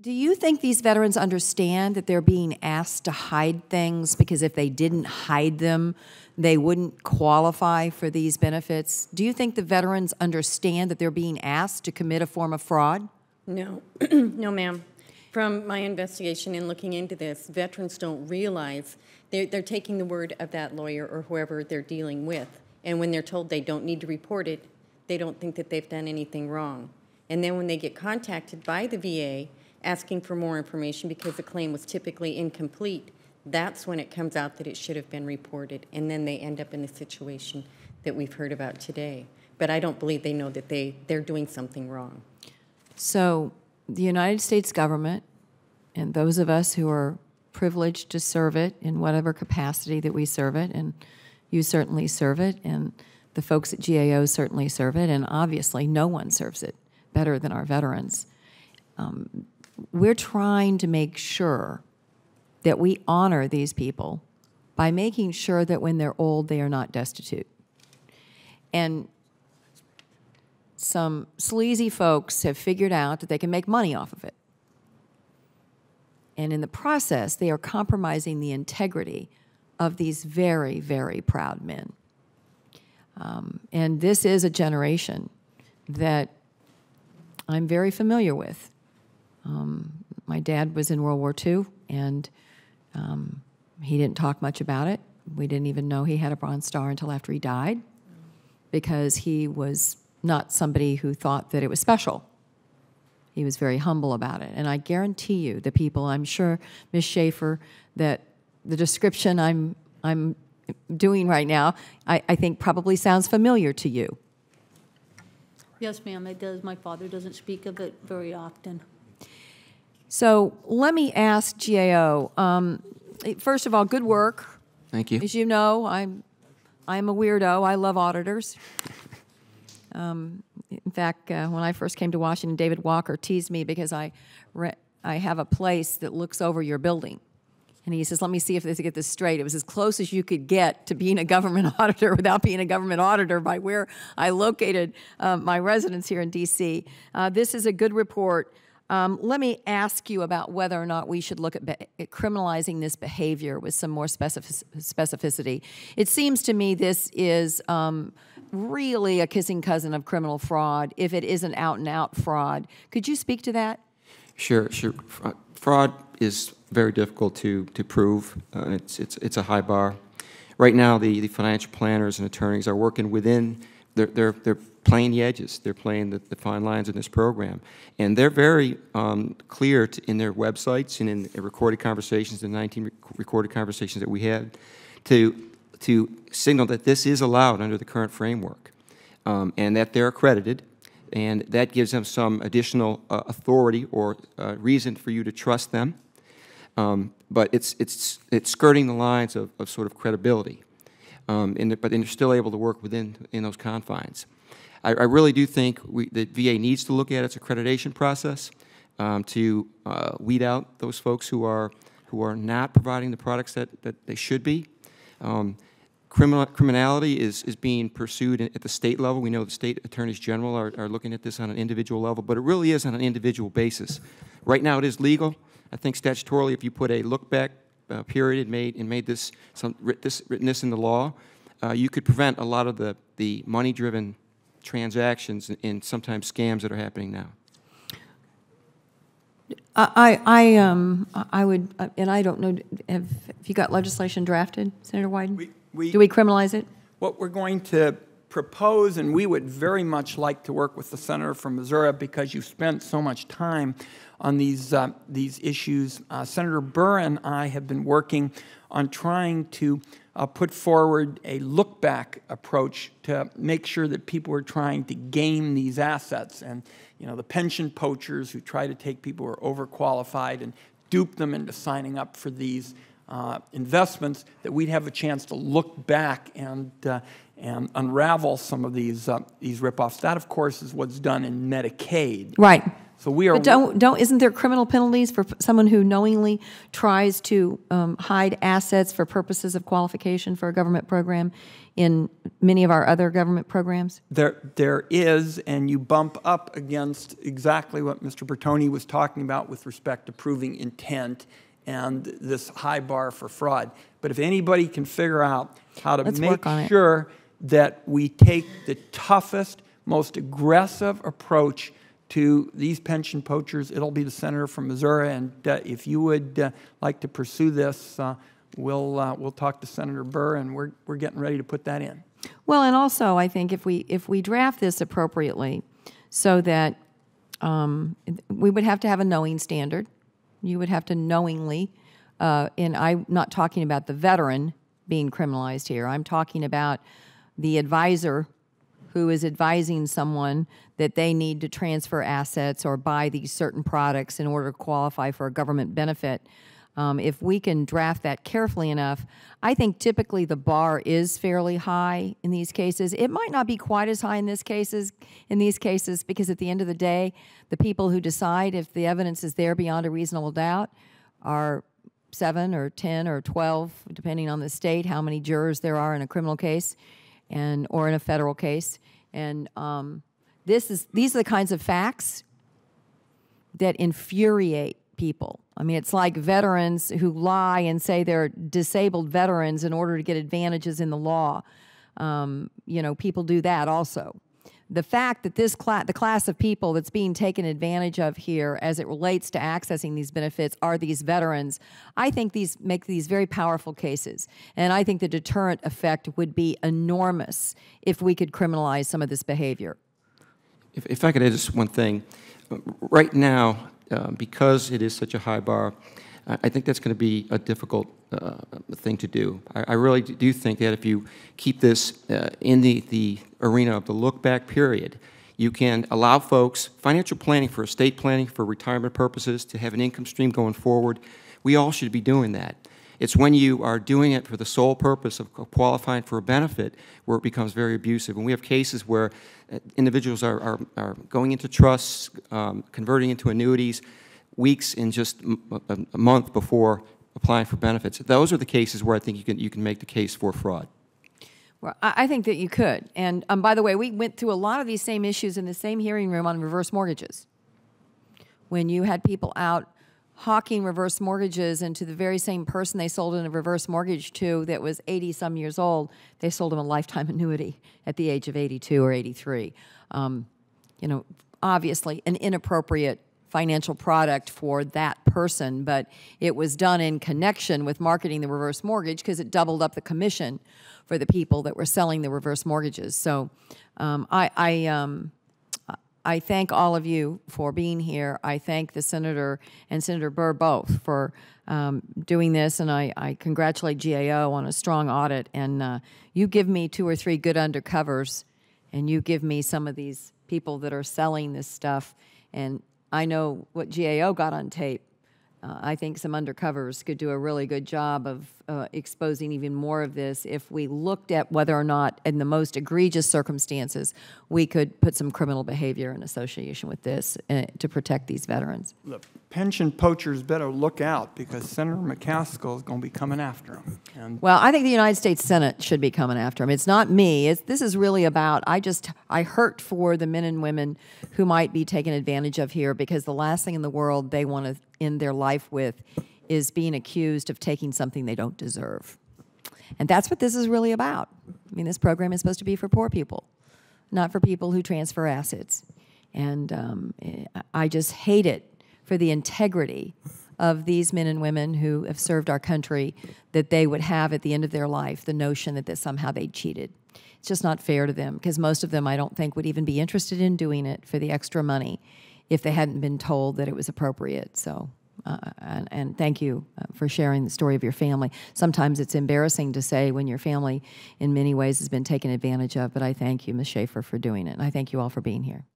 Do you think these veterans understand that they're being asked to hide things because if they didn't hide them, they wouldn't qualify for these benefits? Do you think the veterans understand that they're being asked to commit a form of fraud? No, no, ma'am. From my investigation in looking into this, veterans don't realize they're taking the word of that lawyer or whoever they're dealing with. And when they're told they don't need to report it, they don't think that they've done anything wrong. And then when they get contacted by the VA asking for more information because the claim was typically incomplete, that's when it comes out that it should have been reported. And then they end up in the situation that we've heard about today. But I don't believe they know that they're doing something wrong. So the United States government and those of us who are privileged to serve it in whatever capacity that we serve it, and you certainly serve it, and the folks at GAO certainly serve it, and obviously no one serves it better than our veterans. We're trying to make sure that we honor these people by making sure that when they're old, they are not destitute. And some sleazy folks have figured out that they can make money off of it. And in the process, they are compromising the integrity of these very, very proud men. And this is a generation that I'm very familiar with. My dad was in World War II, and he didn't talk much about it. We didn't even know he had a Bronze Star until after he died, because he was not somebody who thought that it was special. He was very humble about it. And I guarantee you, the people, I'm sure, Ms. Schaefer, that the description I'm doing right now, I think probably sounds familiar to you. Yes, ma'am, it does. My father doesn't speak of it very often. So let me ask GAO, first of all, good work. Thank you. As you know, I'm a weirdo. I love auditors. In fact, when I first came to Washington, David Walker teased me because I have a place that looks over your building. And he says, let me see if I get this straight. It was as close as you could get to being a government auditor without being a government auditor by where I located my residence here in D.C. This is a good report. Let me ask you about whether or not we should look at criminalizing this behavior with some more specificity. It seems to me this is really a kissing cousin of criminal fraud, if it isn't out-and-out fraud. Could you speak to that? Sure. Fraud is very difficult to prove. It's a high bar. Right now, the financial planners and attorneys are working within. They're playing the edges. They're playing the fine lines in this program, and they're very clear in their websites and in recorded conversations, the 19 recorded conversations that we had, to signal that this is allowed under the current framework, and that they're accredited, and that gives them some additional authority or reason for you to trust them. But it's skirting the lines of sort of credibility, but they're still able to work in those confines. I really do think that VA needs to look at its accreditation process to weed out those folks who are not providing the products that they should be. Criminality is being pursued at the state level. We know the state attorneys general are looking at this on an individual level, but it really is on an individual basis. Right now it is legal. I think statutorily, if you put a look-back period and made this written this in the law, you could prevent a lot of the money-driven transactions and sometimes scams that are happening now. I would, and I don't know, have you got legislation drafted, Senator Wyden? Do we criminalize it? What we're going to propose, and we would very much like to work with the senator from Missouri because you've spent so much time on these issues. Senator Burr and I have been working on trying to put forward a look-back approach to make sure that people are trying to game these assets. And, you know, the pension poachers who try to take people who are overqualified and dupe them into signing up for these investments, that we'd have a chance to look back and unravel some of these ripoffs. That, of course, is what's done in Medicaid. Right. So we are. But isn't there criminal penalties for someone who knowingly tries to hide assets for purposes of qualification for a government program in many of our other government programs? There is, and you bump up against exactly what Mr. Bertoni was talking about with respect to proving intent and this high bar for fraud. But if anybody can figure out how to make sure that we take the toughest, most aggressive approach to these pension poachers, it'll be the senator from Missouri. And if you would like to pursue this, we'll talk to Senator Burr, and we're getting ready to put that in. Well, and also I think if we draft this appropriately, so that we would have to have a knowing standard. You would have to knowingly, and I'm not talking about the veteran being criminalized here. I'm talking about the advisor who is advising someone that they need to transfer assets or buy these certain products in order to qualify for a government benefit. If we can draft that carefully enough, I think typically the bar is fairly high in these cases. It might not be quite as high in these cases, because at the end of the day, the people who decide if the evidence is there beyond a reasonable doubt are 7 or 10 or 12, depending on the state, how many jurors there are in a criminal case or in a federal case. And these are the kinds of facts that infuriate people. I mean, it's like veterans who lie and say they're disabled veterans in order to get advantages in the law. People do that also. The fact that the class of people that's being taken advantage of here as it relates to accessing these benefits are these veterans, I think these make these very powerful cases. And I think the deterrent effect would be enormous if we could criminalize some of this behavior. If I could add just one thing. Right now, because it is such a high bar, I think that's going to be a difficult thing to do. I really do think that if you keep this in the arena of the look-back period, you can allow folks financial planning for estate planning, for retirement purposes, to have an income stream going forward. We all should be doing that. It's when you are doing it for the sole purpose of qualifying for a benefit where it becomes very abusive. And we have cases where individuals are going into trusts, converting into annuities, weeks in just a month before applying for benefits. Those are the cases where I think you can make the case for fraud. Well, I think that you could. And by the way, we went through a lot of these same issues in the same hearing room on reverse mortgages. When you had people out hawking reverse mortgages, and to the very same person they sold in a reverse mortgage to that was 80-some years old, they sold him a lifetime annuity at the age of 82 or 83. Obviously an inappropriate financial product for that person, but it was done in connection with marketing the reverse mortgage because it doubled up the commission for the people that were selling the reverse mortgages. So I thank all of you for being here. I thank the Senator and Senator Burr both for doing this, and I congratulate GAO on a strong audit. And you give me 2 or 3 good undercovers, and you give me some of these people that are selling this stuff, and I know what GAO got on tape. I think some undercovers could do a really good job of exposing even more of this if we looked at whether or not, in the most egregious circumstances, we could put some criminal behavior in association with this to protect these veterans. Look, pension poachers better look out, because Senator McCaskill is going to be coming after them. And well, I think the United States Senate should be coming after him. It's not me. This is really about, I hurt for the men and women who might be taken advantage of here, because the last thing in the world they want to end their life with is being accused of taking something they don't deserve. And that's what this is really about. I mean, this program is supposed to be for poor people, not for people who transfer assets. And I just hate it for the integrity of these men and women who have served our country, that they would have at the end of their life the notion that somehow they cheated. It's just not fair to them, because most of them, I don't think, would even be interested in doing it for the extra money if they hadn't been told that it was appropriate. So, and thank you for sharing the story of your family. Sometimes it's embarrassing to say when your family in many ways has been taken advantage of, but I thank you, Ms. Schaefer, for doing it. And I thank you all for being here.